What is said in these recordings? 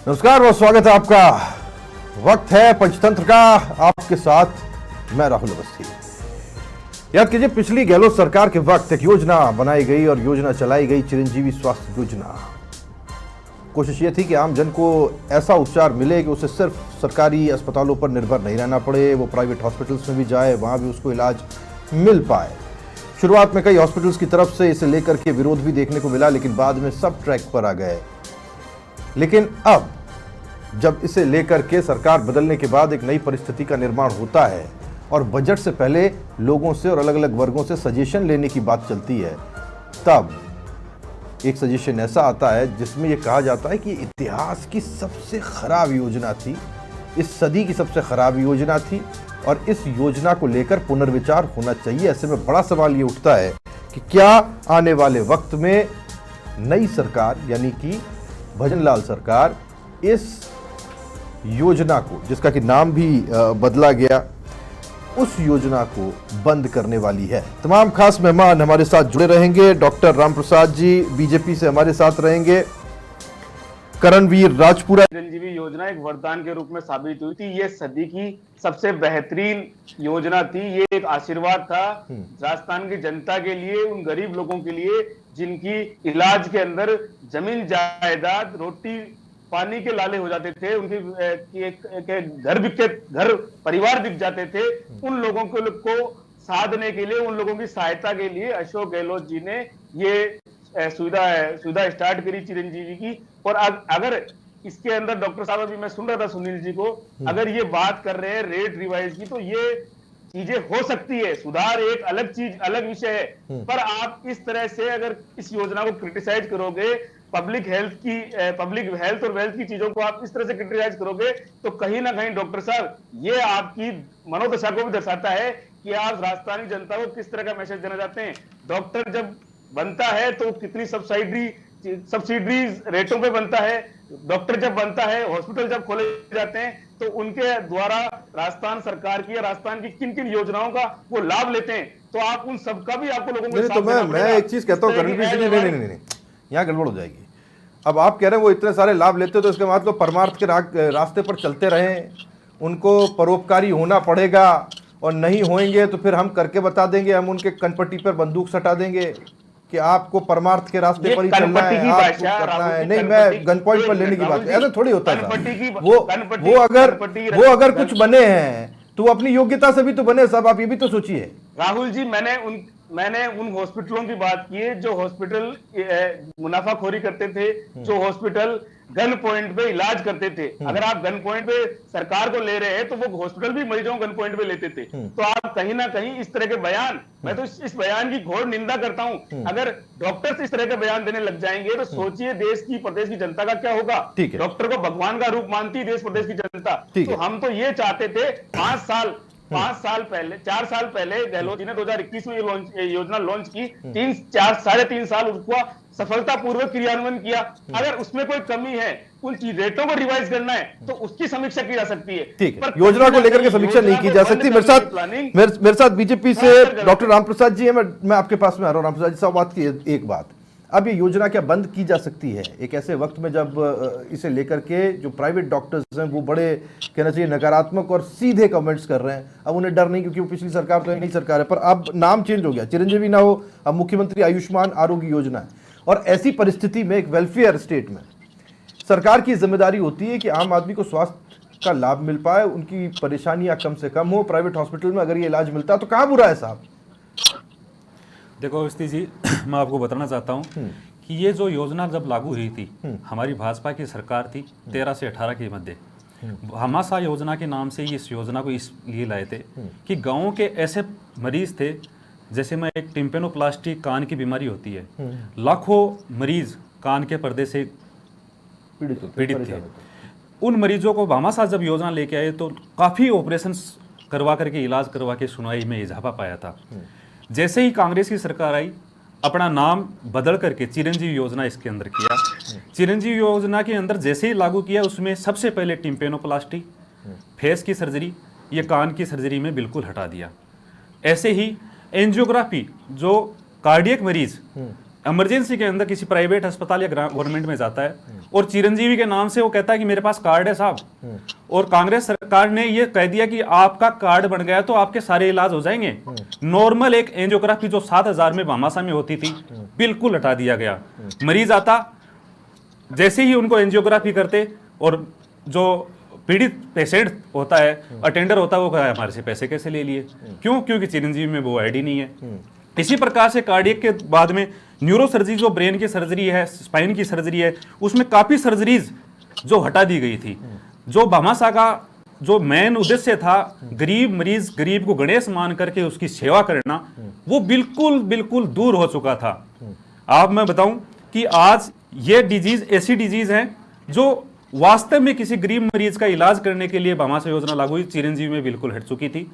नमस्कार, बहुत स्वागत है आपका। वक्त है पंचतंत्र का, आपके साथ मैं राहुल अवस्थी। याद कीजिए, पिछली गहलोत सरकार के वक्त एक योजना बनाई गई और योजना चलाई गई, चिरंजीवी स्वास्थ्य योजना। कोशिश ये थी कि आम जन को ऐसा उपचार मिले कि उसे सिर्फ सरकारी अस्पतालों पर निर्भर नहीं रहना पड़े, वो प्राइवेट हॉस्पिटल्स में भी जाए, वहां भी उसको इलाज मिल पाए। शुरुआत में कई हॉस्पिटल्स की तरफ से इसे लेकर के विरोध भी देखने को मिला, लेकिन बाद में सब ट्रैक पर आ गए। लेकिन अब जब इसे लेकर के सरकार बदलने के बाद एक नई परिस्थिति का निर्माण होता है और बजट से पहले लोगों से और अलग अलग वर्गों से सजेशन लेने की बात चलती है, तब एक सजेशन ऐसा आता है जिसमें यह कहा जाता है कि इतिहास की सबसे खराब योजना थी, इस सदी की सबसे खराब योजना थी और इस योजना को लेकर पुनर्विचार होना चाहिए। ऐसे में बड़ा सवाल ये उठता है कि क्या आने वाले वक्त में नई सरकार यानी कि भजनलाल सरकार इस योजना को, जिसका कि नाम भी बदला गया, उस योजना को बंद करने वाली है। तमाम खास मेहमान हमारे साथ जुड़े रहेंगे। डॉक्टर रामप्रसाद जी बीजेपी से हमारे साथ रहेंगे। करणवीर राजपुरा। चिरंजीवी योजना एक वरदान के रूप में साबित हुई थी। ये सदी की सबसे बेहतरीन योजना थी। ये एक आशीर्वाद था राजस्थान की जनता के लिए, उन गरीब लोगों के लिए जिनकी इलाज के अंदर जमीन जायदाद रोटी पानी के लाले हो जाते थे, उनके घर परिवार बिक जाते थे। उन लोगों को साधने के लिए, उन लोगों की सहायता के लिए अशोक गहलोत जी ने ये सुविधा स्टार्ट करी चिरंजीवी की। और अगर इसके अंदर डॉक्टर साहब, अभी मैं सुन रहा था सुनील जी को, अगर ये बात कर रहे हैं रेट रिवाइज की, तो ये चीजें हो सकती है। सुधार एक अलग चीज, अलग विषय है, पर आप इस तरह से अगर इस योजना को क्रिटिसाइज करोगे, पब्लिक हेल्थ और वेल्थ की चीजों को आप इस तरह से क्रिटिसाइज करोगे, तो कहीं ना कहीं डॉक्टर साहब ये आपकी मनोदशा को भी दर्शाता है कि आप राजस्थानी जनता को किस तरह का मैसेज देना चाहते हैं। डॉक्टर जब बनता है तो कितनी सब्सिडीज रेटों पे बनता है। डॉक्टर जब बनता है, हॉस्पिटल जब खोले जाते हैं, तो उनके द्वारा राजस्थान सरकार की या राजस्थान की किन किन योजनाओं का वो लाभ लेते हैं, तो आप उन सबका भी आपको लोगों को तो मैं एक चीज कहता हूँ करणवीर जी, नहीं, यहाँ गड़बड़ हो जाएगी। अब आप कह रहे हैं वो इतने सारे लाभ लेते हो, तो इसके मतलब परमार्थ के रास्ते पर चलते रहें, उनको परोपकारी होना पड़ेगा, और नहीं होंगे तो फिर हम करके बता देंगे, हम उनके कनपट्टी पर बंदूक सटा देंगे कि आपको परमार्थ के रास्ते पर ही चलना है, आपको करना है। नहीं, मैं गन पॉइंट पर लेने की बात, ऐसा थोड़ी होता है। वो अगर कुछ बने हैं तो अपनी योग्यता से भी तो बने साहब, आप ये भी तो सोचिए। राहुल जी, मैंने उन हॉस्पिटलों की बात की है जो हॉस्पिटल मुनाफाखोरी करते थे, जो हॉस्पिटल गन पॉइंट पे इलाज करते थे। अगर आप गन पॉइंट पे सरकार को ले रहे हैं, तो वो हॉस्पिटल भी मरीजों को गन पॉइंट पे लेते थे। तो आप कहीं ना कहीं इस तरह के बयान, मैं तो इस बयान की घोर निंदा करता हूं। अगर डॉक्टर इस तरह के बयान देने लग जाएंगे, तो सोचिए देश की प्रदेश की जनता का क्या होगा। डॉक्टर को भगवान का रूप मानती है देश प्रदेश की जनता। तो हम तो ये चाहते थे 4 साल पहले गहलोत जी ने 2021 में ये योजना लॉन्च की। 3.5 साल उसका सफलतापूर्वक क्रियान्वयन किया। अगर उसमें कोई कमी है, उन रेटों को रिवाइज करना है, तो उसकी समीक्षा की जा सकती है। ठीक है, योजना को लेकर के समीक्षा नहीं की जा सकती। मेरे साथ बीजेपी से डॉक्टर रामप्रसाद जी है। मैं आपके पास में आ रहा हूँ। रामप्रसाद जी साहब, बात की एक बात, अब ये योजना क्या बंद की जा सकती है एक ऐसे वक्त में जब इसे लेकर के जो प्राइवेट डॉक्टर्स हैं वो बड़े, कहना चाहिए, नकारात्मक और सीधे कमेंट्स कर रहे हैं। अब उन्हें डर नहीं, क्योंकि वो पिछली सरकार तो नई सरकार है, पर अब नाम चेंज हो गया, चिरंजीवी ना हो, अब मुख्यमंत्री आयुष्मान आरोग्य योजना है। और ऐसी परिस्थिति में एक वेलफेयर स्टेट में सरकार की जिम्मेदारी होती है कि आम आदमी को स्वास्थ्य का लाभ मिल पाए, उनकी परेशानियां कम से कम हो। प्राइवेट हॉस्पिटल में अगर ये इलाज मिलता है तो कहाँ बुरा है साहब? देखो अवस्थी जी, मैं आपको बताना चाहता हूँ कि ये जो योजना जब लागू हुई थी, हमारी भाजपा की सरकार थी 13 से 18 के मध्य, हमासा योजना के नाम से इस योजना को इसलिए लाए थे कि गाँव के ऐसे मरीज थे, जैसे में एक टिम्पेनोप्लास्टी कान की बीमारी होती है, लाखों मरीज कान के पर्दे से पीड़ित थे। उन मरीजों को भामाशाह जब योजना लेके आए तो काफ़ी ऑपरेशन करवा करके, इलाज करवा के सुनवाई में इजाफा पाया था। जैसे ही कांग्रेस की सरकार आई, अपना नाम बदल करके चिरंजीवी योजना इसके अंदर किया। चिरंजीवी योजना के अंदर जैसे ही लागू किया, उसमें सबसे पहले टिम्पेनोप्लास्टी, फेस की सर्जरी, ये कान की सर्जरी में बिल्कुल हटा दिया। ऐसे ही एंजियोग्राफी, जो कार्डियक मरीज इमरजेंसी के अंदर किसी प्राइवेट अस्पताल या गवर्नमेंट में जाता है और चिरंजीवी के नाम से वो कहता है कि मेरे पास कार्ड है साहब, और कांग्रेस सरकार ने ये कह दिया कि आपका कार्ड बन गया तो आपके सारे इलाज हो जाएंगे। नॉर्मल एक एंजियोग्राफी जो 7,000 में भामाशाह में होती थी बिल्कुल हटा दिया गया। मरीज आता, जैसे ही उनको एंजियोग्राफी करते और जो पीड़ित पेशेंट होता है, अटेंडर होता है, वो कहा हमारे से पैसे कैसे ले लिए, क्यों? क्योंकि चिरंजीवी में वो आईडी नहीं है। इसी प्रकार से कार्डियक के बाद में न्यूरो सर्जरी, जो ब्रेन की सर्जरी है, स्पाइन की सर्जरी है, उसमें काफी सर्जरीज जो हटा दी गई थी। जो भामाशाह का जो मेन उद्देश्य था, गरीब मरीज, गरीब को गणेश मान करके उसकी सेवा करना, वो बिल्कुल बिल्कुल दूर हो चुका था। आप मैं बताऊं कि आज ये डिजीज ऐसी डिजीज है जो वास्तव में किसी गरीब मरीज का इलाज करने के लिए भामाशाह योजना लागू हुई, चिरंजीवी में बिल्कुल हट चुकी थी।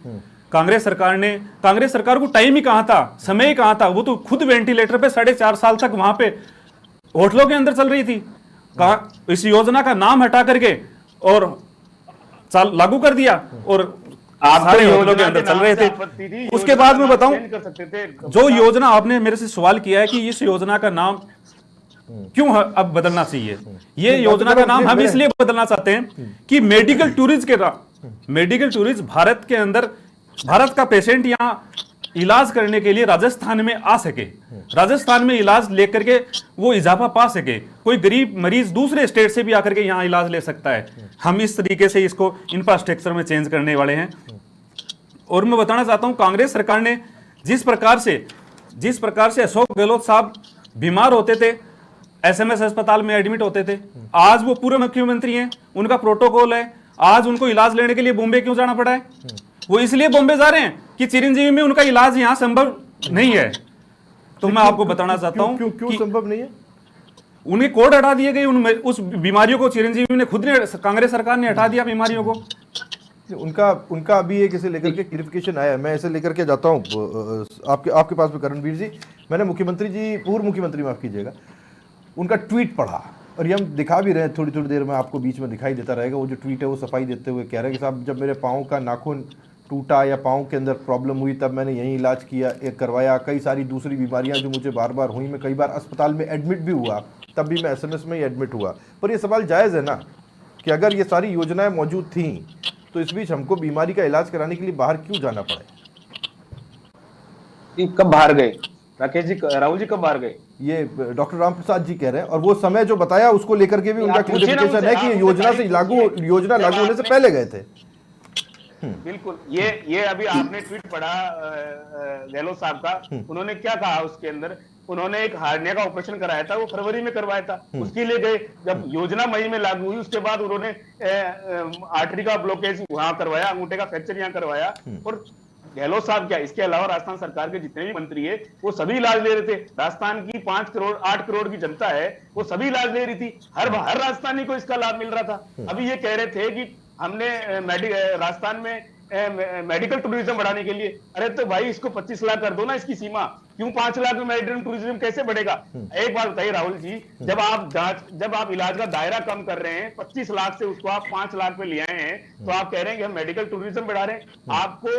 कांग्रेस सरकार को टाइम ही कहां था, समय ही कहां था। वो तो खुद वेंटिलेटर पे 4.5 साल तक वहां पे होटलों के अंदर चल रही थी। इस योजना का नाम हटा करके और लागू कर दिया और सारे होटलों के अंदर चल रहे थे। उसके बाद में बताऊं, जो योजना आपने मेरे से सवाल किया है कि इस योजना का नाम क्यों अब बदलना चाहिए, ये योजना का नाम हम इसलिए बदलना चाहते हैं कि मेडिकल टूरिज्म भारत के अंदर, भारत का पेशेंट यहाँ इलाज करने के लिए राजस्थान में आ सके, राजस्थान में इलाज लेकर के वो इजाफा पा सके। कोई गरीब मरीज दूसरे स्टेट से भी आकर के यहाँ इलाज ले सकता है। हम इस तरीके से इसको इंफ्रास्ट्रक्चर में चेंज करने वाले हैं। और मैं बताना चाहता हूं, कांग्रेस सरकार ने जिस प्रकार से अशोक गहलोत साहब बीमार होते थे, SMS अस्पताल में एडमिट होते थे, आज वो पूर्व मुख्यमंत्री हैं, उनका प्रोटोकॉल है, आज उनको इलाज लेने के लिए बॉम्बे क्यों जाना पड़ा है? वो इसलिए बॉम्बे जा रहे हैं कि चिरंजीवी में उनका इलाज यहां संभव नहीं है। तो मैं आपको बताना चाहता हूं क्यों संभव नहीं है? उन्हें कोड हटा दिए गए, उस बीमारियों को चिरंजीवी ने खुद ने, कांग्रेस सरकार ने हटा दिया बीमारियों को। उनका अभी एक इसे लेकर के क्लियरिफिकेशन आया, मैं इसे लेकर के जाता हूं आपके पास में करणवीर जी। मैंने पूर्व मुख्यमंत्री माफ कीजिएगा, उनका ट्वीट पढ़ा और ये हम दिखा भी रहे हैं, थोड़ी देर में आपको बीच में दिखाई देता रहेगा। वो जो ट्वीट है वो सफाई देते हुए कह रहे हैं कि साहब जब मेरे पाँव का नाखून टूटा या पाँव के अंदर प्रॉब्लम हुई तब मैंने यहीं इलाज किया, करवाया। कई सारी दूसरी बीमारियां जो मुझे बार बार हुई, मैं कई बार अस्पताल में एडमिट भी हुआ, तब भी मैं SMS में ही एडमिट हुआ। पर ये सवाल जायज़ है ना कि अगर ये सारी योजनाएं मौजूद थी तो इस बीच हमको बीमारी का इलाज कराने के लिए बाहर क्यों जाना पड़े? कब बाहर गए राकेश जी, राहुल जी कब बाहर गए? ये डॉक्टर राम प्रसाद जी कह रहे हैं, और वो समय जो बताया उसको लेकर के भी उनका क्लियरिफिकेशन है कि ये योजना लागू होने से पहले गए थे। बिल्कुल, ये अभी आपने ट्वीट पढ़ा गहलोत साहब का, उन्होंने क्या कहा उसके अंदर? उन्होंने एक हार्निया का ऑपरेशन कराया था, वो फरवरी में करवाया था, उसके लिए गए। जब योजना मई में लागू हुई उसके बाद उन्होंने आर्टरी का ब्लॉकेज वहां करवाया, अंगूठे का फ्रैक्चर यहाँ करवाया। और गहलोत साहब क्या, इसके अलावा राजस्थान सरकार के जितने भी मंत्री है वो सभी इलाज ले रहे थे। राजस्थान की 8 करोड़ की जनता है, वो सभी इलाज ले रही थी, हर राजस्थानी को इसका लाभ मिल रहा था। अभी ये कह रहे थे कि हमने राजस्थान में मेडिकल टूरिज्म बढ़ाने के लिए, अरे तो भाई इसको 25 लाख कर दो ना इसकी सीमा, क्यों 5 लाख में मेडिकल टूरिज्म कैसे बढ़ेगा? एक बात बताइए राहुल जी, जब आप इलाज का दायरा कम कर रहे हैं, 25 लाख से उसको आप 5 लाख पे ले आए हैं, तो आप कह रहे हैं कि हम मेडिकल टूरिज्म बढ़ा रहे हैं। आपको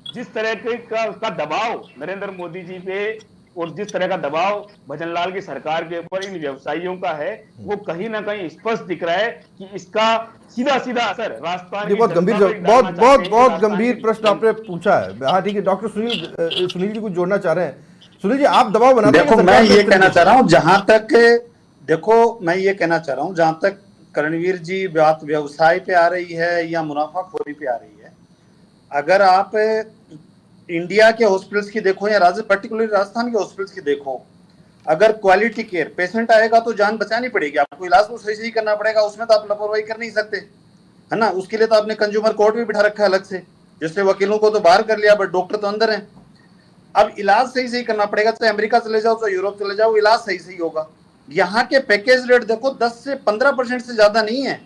जिस तरह का दबाव नरेंद्र मोदी जी पे और जिस तरह का दबाव भजनलाल की सरकार के ऊपर इन व्यवसायियों का है, वो कहीं ना कहीं स्पष्ट दिख रहा है कि इसका सीधा असर राजस्थान की बहुत गंभीर प्रश्न आपने पूछा है। हाँ ठीक है, डॉक्टर सुनील जी कुछ जोड़ना चाह रहे हैं। सुनील जी, आप दबाव बनाते हैं? देखो, मैं ये कहना चाह रहा हूँ, जहां तक करणवीर जी बात व्यवसाय पे आ रही है या मुनाफाखोरी पे आ रही है, अगर आप इंडिया के हॉस्पिटल्स की देखो या पर्टिकुलरली राजस्थान के हॉस्पिटल्स की देखो, अगर क्वालिटी केयर, पेशेंट आएगा तो जान बचानी पड़ेगी, आपको इलाज तो सही करना पड़ेगा, उसमें तो आप लापरवाही कर नहीं सकते, है ना। उसके लिए तो आपने कंज्यूमर कोर्ट भी बिठा रखा है अलग से, जिससे वकीलों को तो बाहर कर लिया, बट डॉक्टर तो अंदर हैं। अब इलाज सही करना पड़ेगा, चाहे अमेरिका चले जाओ चाहे यूरोप चले जाओ, इलाज सही होगा। यहाँ के पैकेज रेट देखो 10 से 15% से ज्यादा नहीं है।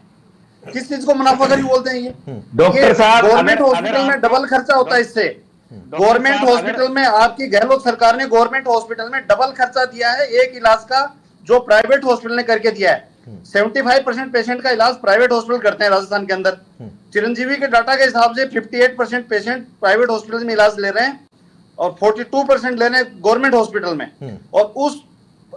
किस चीज को मुनाफाखोरी बोलते हैं ये? डॉक्टर साहब, गवर्नमेंट हॉस्पिटल में डबल खर्चा होता है इससे। गवर्नमेंट हॉस्पिटल में आपकी गहलोत सरकार ने गवर्नमेंट हॉस्पिटल में डबल खर्चा दिया है एक इलाज का, जो प्राइवेट हॉस्पिटल ने करके दिया है। 75% पेशेंट का इलाज प्राइवेट हॉस्पिटल करते हैं राजस्थान के अंदर। चिरंजीवी के डाटा के हिसाब से 58% पेशेंट प्राइवेट हॉस्पिटल में इलाज ले रहे हैं और 42% ले रहे हैं गवर्नमेंट हॉस्पिटल में। और उस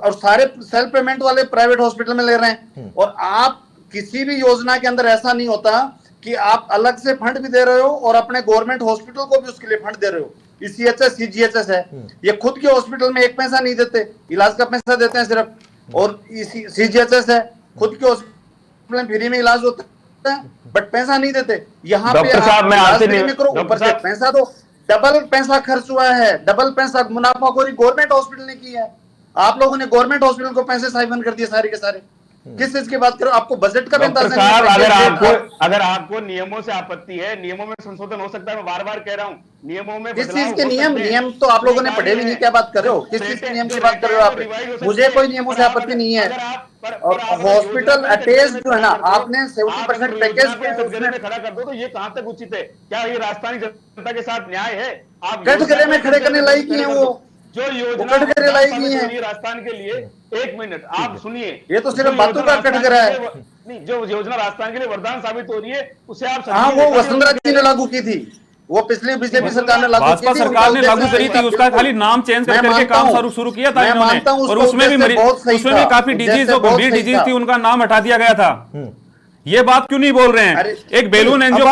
और सारे सेल्फ पेमेंट वाले प्राइवेट हॉस्पिटल में ले रहे हैं। और आप किसी भी योजना के अंदर ऐसा नहीं होता कि आप अलग से फंड भी दे रहे हो और अपने गवर्नमेंट हॉस्पिटल को भी उसके लिए फंड दे रहे हो। सीएचएस सीजीएचएस है, ये खुद के हॉस्पिटल में एक पैसा नहीं देते, इलाज का पैसा देते हैं सिर्फ। और सीजीएचएस है, खुद के हॉस्पिटल में फ्री में इलाज होता है बट पैसा नहीं देते। यहाँ पे डॉक्टर साहब, मैं आपसे नहीं करो, ऊपर से पैसा दो, डबल पैसा खर्च हुआ है, डबल पैसा मुनाफाखोरी गवर्नमेंट हॉस्पिटल ने की है। आप लोगों ने गवर्नमेंट हॉस्पिटल को पैसे साइफन कर दिए सारे के सारे। किस चीज की बात करो, आपको बजट का भी डॉक्टर अंदाजा साहब, नहीं है। अगर आपको नियमों से आपत्ति है, नियमों में संशोधन हो सकता है। मैं बार बार कह रहा हूँ, नियमों में किस बदलाव चीज के हो नियम? सकते हैं। नियम तो आप लोगों ने पढ़े भी नहीं, क्या बात कर रहे हो? किस चीज के नियम की बात कर रहे हो आप? मुझे कोई नियमों से आपत्ति नहीं है। और हॉस्पिटल अटैच जो है ना, आपने 70% पैकेज में खड़ा कर दो तो ये कहां तक उचित है? क्या ये राजस्थानी जनता के साथ न्याय है? आप कटघरे में खड़े करने लायक नहीं है वो, जो योजना कटघरे लायक नहीं है राजस्थान के लिए। एक मिनट आप सुनिए, ये तो सिर्फ बातों का कटघरा है। नहीं, जो योजना राजस्थान के लिए वरदान साबित हो रही है उसे आप हाँ, वो वसुंधरा जी ने लागू की थी, वो पिछली बीजेपी सरकार ने लागू की थी। भाजपा सरकार ने लागू करी थी, उसका खाली नाम चेंज करके काम शुरू किया था इन्होंने। और उसमें भी काफी डिजीज, जो गंभीर डिजीज थी, उनका नाम हटा दिया गया था। ये बात क्यों नहीं बोल रहे हैं? एक बेलून एंजियो,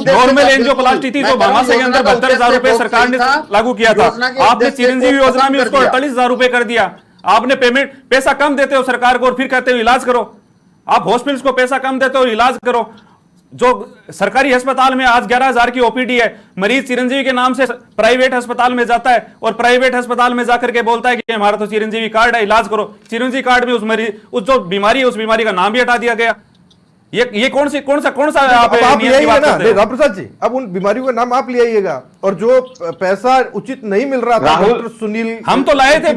नॉर्मल एंजियोप्लास्टी थी जो भामाशाह के अंदर 72,000 रुपए सरकार ने लागू किया था। आपने चिरंजीवी योजना में उसको 48,000 रुपए कर दिया। आपने पेमेंट पैसा कम देते हो सरकार को और फिर कहते हो इलाज करो। आप हॉस्पिटल्स को पैसा कम देते हो, इलाज करो। जो सरकारी अस्पताल में आज 11,000 की ओपीडी है, मरीज चिरंजीवी के नाम से प्राइवेट अस्पताल में जाता है और प्राइवेट अस्पताल में जाकर के बोलता है कि हमारा तो चिरंजीवी कार्ड है, इलाज करो। चिरंजीवी कार्ड में उस मरीज, उस जो बीमारी है, उस बीमारी का नाम भी हटा दिया गया। ये कौन सा आप ले आइएगा ना रामप्रसाद जी, अब उन बीमारियों का नाम आप ले आइएगा। और जो पैसा उचित नहीं मिल रहा था डॉक्टर सुनील, हम तो लाए थे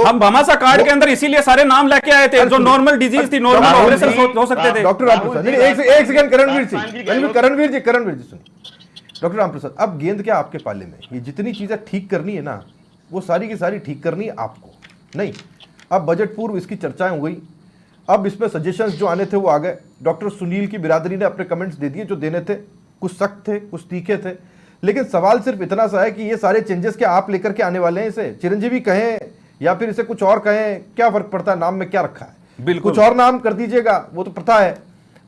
हम भामाशाह कार्ड के अंदर इसीलिए सारे नाम लेके आए थे जो नॉर्मल डिजीज थी, नॉर्मल ऑपरेशन हो सकते थे। डॉक्टर रामप्रसाद, एक सेकंड, करणवीर जी सुनिए। डॉक्टर रामप्रसाद, अब गेंद क्या आपके पाले में? ये जितनी चीजें ठीक करनी है ना, वो सारी की सारी ठीक करनी है आपको नहीं। अब बजट पूर्व इसकी चर्चाएं हो गई, अब इसमें सजेशंस जो आने थे वो आ गए। डॉक्टर सुनील की बिरादरी ने अपने कमेंट्स दे दिए जो देने थे, कुछ सख्त थे कुछ तीखे थे। लेकिन सवाल सिर्फ इतना सा है कि ये सारे चेंजेस क्या आप लेकर के आने वाले हैं? इसे चिरंजीवी कहें या फिर इसे कुछ और कहें, क्या फर्क पड़ता है? नाम में क्या रखा है? बिल्कुल कुछ और नाम कर दीजिएगा, वो तो प्रथा है,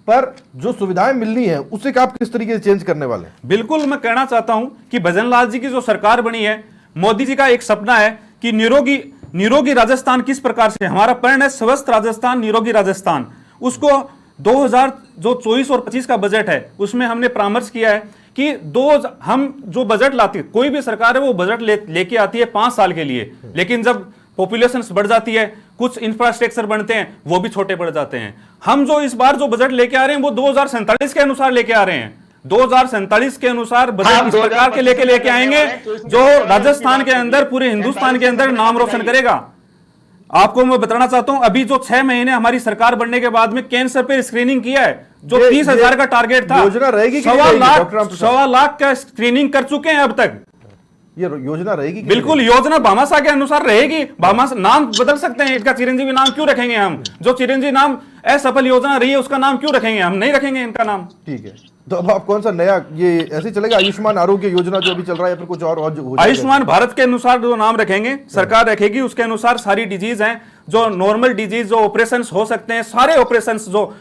पर जो सुविधाएं मिलनी है उसे आप किस तरीके से चेंज करने वाले हैं? बिल्कुल, मैं कहना चाहता हूं कि भजन लाल जी की जो सरकार बनी है, मोदी जी का एक सपना है कि निरोगी राजस्थान किस प्रकार से, हमारा प्रण है स्वस्थ राजस्थान, निरोगी राजस्थान। उसको 2024 और 25 का बजट है, उसमें हमने परामर्श किया है कि हम जो बजट लाती है, कोई भी सरकार है वो बजट लेके आती है 5 साल के लिए, लेकिन जब पॉपुलेशन बढ़ जाती है, कुछ इंफ्रास्ट्रक्चर बनते हैं, वो भी छोटे पड़ जाते हैं। हम जो इस बार जो बजट लेके आ रहे हैं वो 2047 के अनुसार लेके आ रहे हैं। 2047 के अनुसार बजट इस प्रकार के लेके आएंगे जो राजस्थान के अंदर, पूरे हिंदुस्तान के अंदर नाम रोशन करेगा। आपको मैं बताना चाहता हूं, अभी जो 6 महीने हमारी सरकार बनने के बाद में कैंसर पे स्क्रीनिंग किया है, जो 30,000 का टारगेट था, योजना रहेगी, 1.25 लाख का स्क्रीनिंग कर चुके हैं अब तक। ये योजना रहेगी? बिल्कुल, योजना भामाशाह के अनुसार रहेगी। भामाशाह नाम बदल सकते हैं, इसका चिरंजीवी नाम क्यों रखेंगे हम? जो चिरंजीवी नाम असफल योजना रही है उसका नाम क्यों रखेंगे? हम नहीं रखेंगे इनका नाम। ठीक है, तो अब आप कौन सा नया, ये ऐसे चलेगा आयुष्मान आरोग्य योजना जो अभी चल रहा है, या फिर कुछ और आयुष्मान भारत के अनुसार जो नाम रखेंगे, सरकार रखेगी, उसके अनुसार सारी डिजीज हैं, जो नॉर्मल डिजीज, जो ऑपरेशन हो सकते हैं, सारे ऑपरेशन जो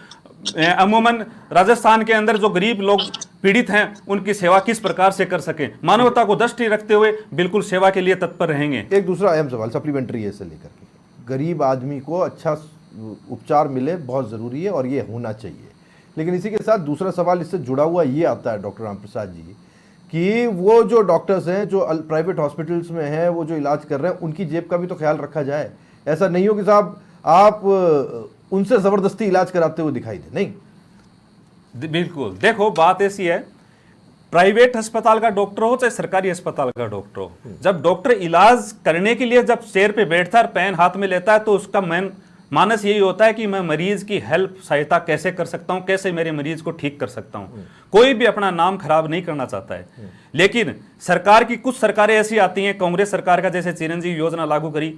अमूमन राजस्थान के अंदर जो गरीब लोग पीड़ित हैं उनकी सेवा किस प्रकार से कर सकें, मानवता को दृष्टि रखते हुए बिल्कुल सेवा के लिए तत्पर रहेंगे। एक दूसरा अहम सवाल सप्लीमेंट्री है, इसे लेकर के गरीब आदमी को अच्छा उपचार मिले, बहुत ज़रूरी है और ये होना चाहिए। लेकिन इसी के साथ दूसरा सवाल इससे जुड़ा हुआ ये आता है डॉक्टर रामप्रसाद जी, कि वो जो डॉक्टर्स हैं जो प्राइवेट हॉस्पिटल्स में हैं, वो जो इलाज कर रहे हैं, उनकी जेब का भी तो ख्याल रखा जाए। ऐसा नहीं हो कि साहब आप उनसे ज़बरदस्ती इलाज कराते हुए दिखाई दे। नहीं, बिल्कुल, देखो बात ऐसी है, प्राइवेट अस्पताल का डॉक्टर हो चाहे सरकारी अस्पताल का डॉक्टर हो, जब डॉक्टर इलाज करने के लिए जब चेयर पे बैठता है, पेन हाथ में लेता है, तो उसका मानस यही होता है कि मैं मरीज की हेल्प, सहायता कैसे कर सकता हूं, कैसे मेरे मरीज को ठीक कर सकता हूं। कोई भी अपना नाम खराब नहीं करना चाहता है। लेकिन सरकार की कुछ सरकारें ऐसी आती हैं, कांग्रेस सरकार का जैसे चिरंजीवी योजना लागू करी,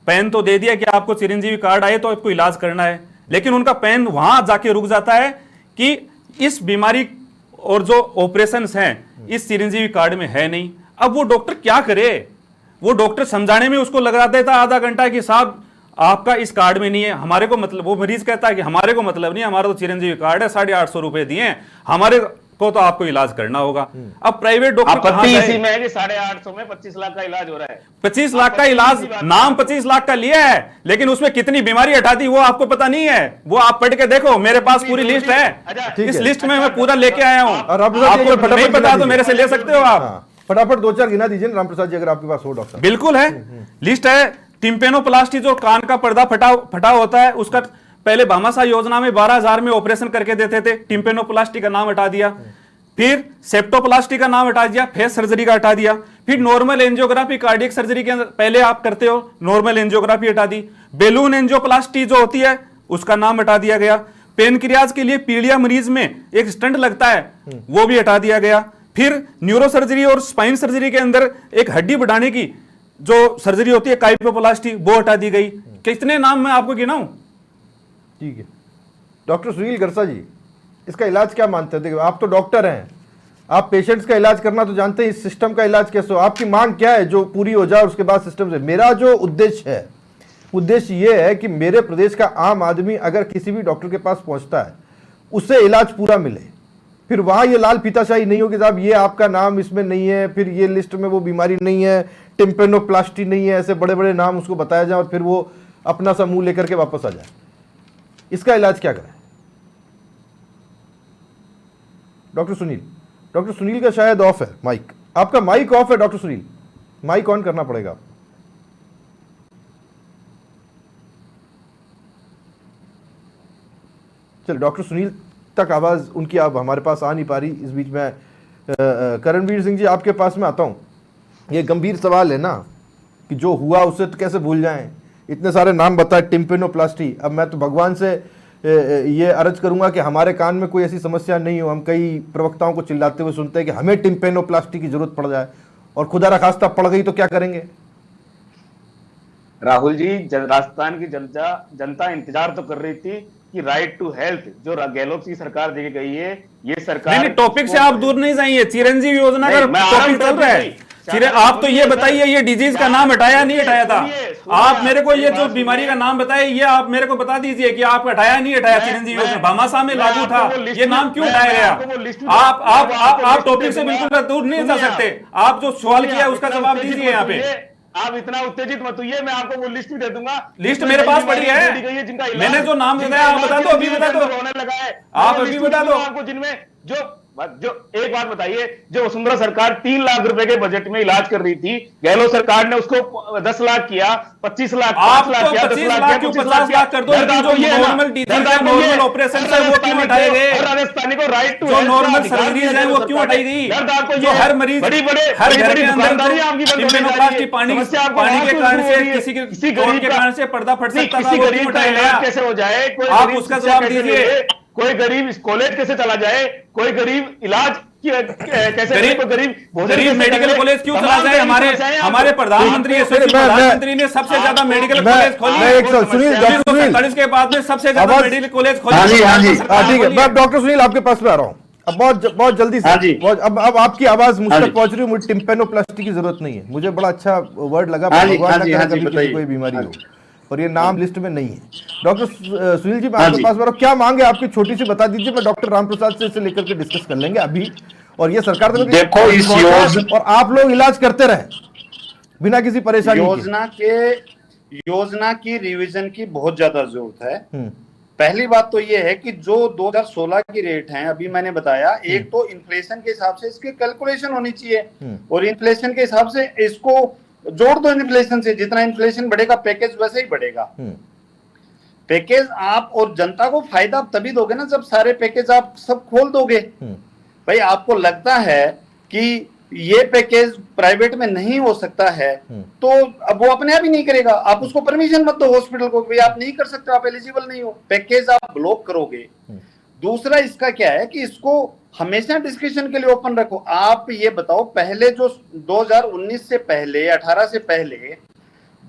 पेन तो दे दिया कि आपको चिरंजीवी कार्ड आए तो आपको इलाज करना है, लेकिन उनका पेन वहां जाके रुक जाता है कि इस बीमारी और जो ऑपरेशंस हैं इस चिरंजीवी कार्ड में है नहीं। अब वो डॉक्टर क्या करे? वो डॉक्टर समझाने में उसको लगा देता आधा घंटा कि साहब आपका इस कार्ड में नहीं है, हमारे को मतलब, वो मरीज कहता है कि हमारे को मतलब नहीं, हमारा तो चिरंजीवी कार्ड है, 850 रुपए दिए हैं, हमारे को तो आपको इलाज करना होगा। अब प्राइवेट डॉक्टर कहां आपत्ति जाए? इसी में है कि 850 में 25 लाख का इलाज हो रहा है। 25 लाख का इलाज, नाम 25 लाख का लिया है, लेकिन उसमें कितनी बीमारी हटा दी वो आपको पता नहीं है। वो आप पढ़ के देखो, मेरे पास पूरी लिस्ट है, इस लिस्ट में मैं पूरा लेके आया हूं। और राम प्रसाद जी, आपको फटाफट नहीं पता गिना तो मेरे से ले सकते हो आप। हाँ, फटाफट 2-4 गिना दीजिए राम प्रसाद जी, अगर आपके पास हो डॉक्टर। बिल्कुल है, लिस्ट है। टिम्पेनोप्लास्टी जो कान का पर्दा फटा होता है, उसका पहले भामाशाह योजना में 12,000 में ऑपरेशन करके देते थे, टिम्पेनोप्लास्टी का नाम हटा दिया। फिर सेप्टोप्लास्टी का नाम हटा दिया, फेस सर्जरी का हटा दिया। फिर नॉर्मल एंजियोग्राफी, कार्डियक सर्जरी के अंदर पहले आप करते हो, नॉर्मल एंजियोग्राफी हटा दी। बेलून एंजियोप्लास्टी जो होती है उसका नाम हटा दिया गया। पेनक्रियाज के लिए पीलिया मरीज में एक स्टंट लगता है, वो भी हटा दिया गया। फिर न्यूरो सर्जरी और स्पाइन सर्जरी के अंदर एक हड्डी बढ़ाने की जो सर्जरी होती है काइपोप्लास्टी, वो हटा दी गई। कितने नाम मैं आपको गिनाऊं? ठीक है, डॉक्टर सुनील गरसा जी, इसका इलाज क्या मानते हैं? देखिए, आप तो डॉक्टर हैं, आप पेशेंट्स का इलाज करना तो जानते हैं, इस सिस्टम का इलाज कैसे हो? आपकी मांग क्या है जो पूरी हो जाए उसके बाद सिस्टम से? मेरा जो उद्देश्य ये है कि मेरे प्रदेश का आम आदमी अगर किसी भी डॉक्टर के पास पहुंचता है, उससे इलाज पूरा मिले। फिर वहां ये लाल फीताशाही नहीं हो कि साहब ये आपका नाम इसमें नहीं है, फिर ये लिस्ट में वो बीमारी नहीं है, टिम्पेनोप्लास्टी नहीं है, ऐसे बड़े बड़े नाम उसको बताया जाए और फिर वो अपना सा मुंह लेकर के वापस आ जाए। इसका इलाज क्या करें? डॉक्टर सुनील का शायद ऑफ है माइक, आपका माइक ऑफ है डॉक्टर सुनील, माइक ऑन करना पड़ेगा। चलिए, डॉक्टर सुनील तक आवाज उनकी अब हमारे पास आ नहीं पा रही। इस बीच में करणवीर सिंह जी, आपके पास में आता हूं। ये गंभीर सवाल है ना कि जो हुआ उसे तो कैसे भूल जाएं? इतने सारे नाम बताए, टिम्पेनोप्लास्टी। अब मैं तो भगवान से ये अर्ज करूंगा कि हमारे कान में कोई ऐसी समस्या नहीं हो। हम कई प्रवक्ताओं को चिल्लाते हुए सुनते हैं कि हमें टिम्पेनोप्लास्टी की जरूरत पड़ जाए, और खुदा न खास्ता पड़ गई तो क्या करेंगे? राहुल जी, राजस्थान की जनता इंतजार तो कर रही थी कि राइट टू हेल्थ जो गहलोत की सरकार देके गई है, ये सरकार नहीं, टॉपिक से आप दूर नहीं जाइए। चिरंजीवी योजना का टॉपिक चल रहा है। आप तो ये बताइए, ये डिजीज का नाम हटाया नहीं हटाया था? आप मेरे को ये जो बीमारी का नाम बताए, ये आप मेरे को बता दीजिए कि आप हटाया नहीं हटाया? चिरंजीवी योजना भामाशाह में लागू था, ये नाम क्यों हटाया गया? आप टॉपिक से बिल्कुल दूर नहीं जा सकते। आप जो सवाल किया है उसका जवाब दीजिए। यहाँ पे आप इतना उत्तेजित मत होइए, मैं आपको वो लिस्ट भी दे दूंगा। लिस्ट मेरे पास पड़ी है, मैंने जो नाम बताया आप बता दो, अभी बता दो, होने लगा है, आप अभी बता दो आपको, जिनमें जो एक बात बताइए, जो वसुंधरा सरकार 3 लाख रुपए के बजट में इलाज कर रही थी, गहलोत सरकार ने उसको 10 लाख किया, 25 लाख, 5 लाख किया, 10 लाख किया, 50 लाख कर दो। जो नॉर्मल डिजीज है, नॉर्मल ऑपरेशन है, वो क्यों हटाए गए? राजस्थानी को राइट टू जो नॉर्मल सर्जरीज है वो क्यों हटाई गई? जो हर मरीज, हर घर के अंदर टिम्पेनोप्लास्टी पानी के कारण से, किसी गरीब के कारण से पर्दा फट सकता था, वो क्यों हटाया गया? कैसे हो जाए? आप उसका जवाब दीजिए। कोई गरीब कॉलेज कैसे चला जाए? कोई गरीब इलाज कैसे? गरीब मेडिकल कॉलेज क्यों चला जाए? हमारे प्रधानमंत्री ने सबसे ज्यादा मेडिकल कॉलेज खोली, 1947 के बाद में सबसे ज्यादा मेडिकल कॉलेज खोली। ठीक है, मैं डॉक्टर सुनील आपके पास में आ रहा हूँ अब बहुत जल्दी से। अब आपकी आवाज मुझ तक पहुंच रही है। मुझे टिम्पेनोप्लास्टी की जरूरत नहीं है। मुझे बड़ा अच्छा वर्ड लगा, भगवान न करे कभी किसी कोई बीमारी हो, और ये नाम लिस्ट में नहीं है। डॉक्टर सुनील जी, मैं आपके पास में क्या मांगे आपकी, छोटी सी बता दीजिए। मैं डॉक्टर रामप्रसाद से इसे लेकर के डिस्कस कर लेंगे अभी। और ये सरकार तो देखो, इस और आप लोग इलाज करते रहे बिना किसी परेशानी योजना की रिवीजन की बहुत ज्यादा जरूरत है। पहली बात तो ये है कि जो 2016 की रेट हैं, अभी मैंने बताया, एक तो इन्फ्लेशन के हिसाब से इसकी कैलकुलेशन होनी चाहिए, और इन्फ्लेशन के हिसाब से इसको जोड़ दो इन्फ्लेशन से। जितना इन्फ्लेशन बढ़ेगा पैकेज वैसे ही बढ़ेगा। पैकेज आप और जनता को फायदा तभी दोगे ना जब सारे पैकेज आप सब खोल दोगे। भाई, आपको लगता है कि ये पैकेज प्राइवेट में नहीं हो सकता है, तो अब वो अपने आप ही नहीं करेगा। आप उसको परमिशन मत दो हॉस्पिटल को, भाई आप नहीं कर सकते, आप एलिजिबल नहीं हो। पैकेज आप ब्लॉक करोगे। दूसरा इसका क्या है कि इसको हमेशा डिस्कशन के लिए ओपन रखो। आप ये बताओ, पहले जो 2019 से पहले, 18 से पहले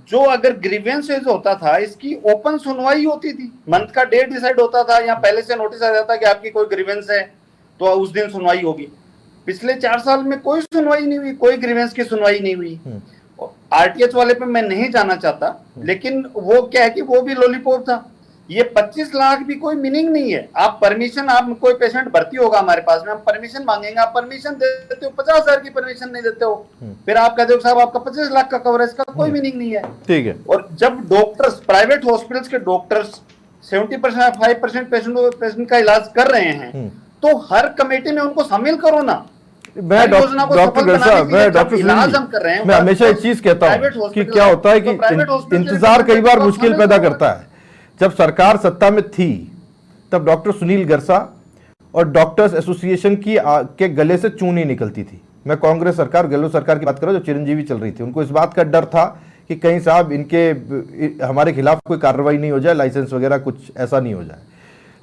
जो अगर ग्रीवेंसेज होता था, इसकी ओपन सुनवाई होती थी। मंथ का डेट डिसाइड होता था, या पहले से नोटिस आ जाता कि आपकी कोई ग्रीवेंस है तो उस दिन सुनवाई होगी। पिछले 4 साल में कोई सुनवाई नहीं हुई, कोई ग्रीवेंस की सुनवाई नहीं हुई। आरटीएच वाले पे मैं नहीं जाना चाहता, लेकिन वो क्या है कि वो भी लॉलीपॉप था। ये 25 लाख भी कोई मीनिंग नहीं है। आप परमिशन, आप कोई पेशेंट भर्ती होगा हमारे पास में, हम परमिशन मांगेंगे, आप परमिशन देते हो, 50,000 की परमिशन नहीं देते हो, फिर आप कहते हो साहब आपका 25 लाख का कवरेज, का कोई मीनिंग नहीं है। ठीक है। और जब डॉक्टर्स, प्राइवेट हॉस्पिटल्स के डॉक्टर्स 70% 5% पेशेंट का इलाज कर रहे हैं, तो हर कमेटी में उनको शामिल करो ना। मैं डॉक्टर गर्सा, मैं डॉक्टर इलाज हम कर रहे हैं, मैं हमेशा एक चीज कहता हूं कि क्या होता है कि इंतजार कई बार मुश्किल पैदा करता है। जब सरकार सत्ता में थी तब डॉक्टर सुनील गर्सा और डॉक्टर्स एसोसिएशन के गले से चूनी निकलती थी। मैं कांग्रेस सरकार, गहलोत सरकार की बात कर रहा हूं, जो चिरंजीवी चल रही थी। उनको इस बात का डर था कि कहीं साहब इनके हमारे खिलाफ कोई कार्रवाई नहीं हो जाए, लाइसेंस वगैरह कुछ ऐसा नहीं हो जाए।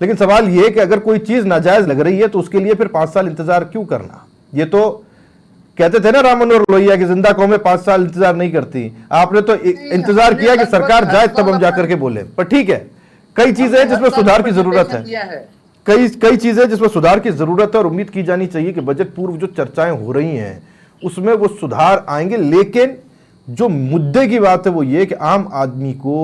लेकिन सवाल यह कि अगर कोई चीज नाजायज लग रही है तो उसके लिए फिर 5 साल इंतजार क्यों करना? ये तो कहते थे ना राम मनोहर लोहिया की जिंदा कौमें 5 साल इंतजार नहीं करती। आपने तो इंतजार किया कि सरकार जाए तब हम जाकर के बोले। पर ठीक है, कई चीजें हैं जिसमें सुधार की जरूरत है, कई चीजें जिसमें सुधार की जरूरत है, और उम्मीद की जानी चाहिए कि बजट पूर्व जो चर्चाएं हो रही हैं उसमें वो सुधार आएंगे। लेकिन जो मुद्दे की बात है वो ये कि आम आदमी को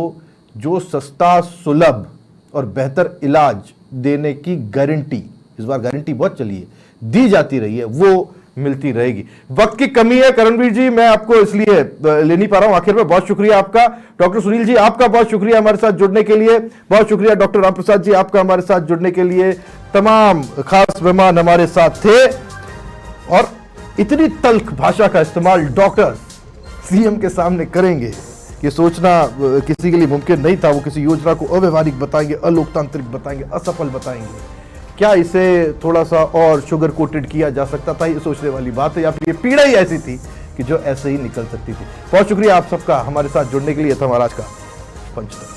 जो सस्ता, सुलभ और बेहतर इलाज देने की गारंटी, इस बार गारंटी बहुत चली है, दी जाती रही है, वो मिलती रहेगी। वक्त की कमी है करणवीर जी, मैं आपको इसलिए ले नहीं पा रहा हूं। आखिर में बहुत शुक्रिया आपका। डॉक्टर सुनील जी आपका बहुत शुक्रिया हमारे साथ जुड़ने के लिए, बहुत शुक्रिया। डॉक्टर राम प्रसाद जी आपका हमारे साथ जुड़ने के लिए। तमाम खास मेहमान हमारे साथ थे, और इतनी तल्ख भाषा का इस्तेमाल डॉक्टर सीएम के सामने करेंगे ये सोचना किसी के लिए मुमकिन नहीं था। वो किसी योजना को अव्यवहारिक बताएंगे, अलोकतांत्रिक बताएंगे, असफल बताएंगे। क्या इसे थोड़ा सा और शुगर कोटेड किया जा सकता था, ये सोचने वाली बात है, या फिर ये पीड़ा ही ऐसी थी कि जो ऐसे ही निकल सकती थी। बहुत शुक्रिया आप सबका हमारे साथ जुड़ने के लिए। था हमारा आज का पंचतंत्र।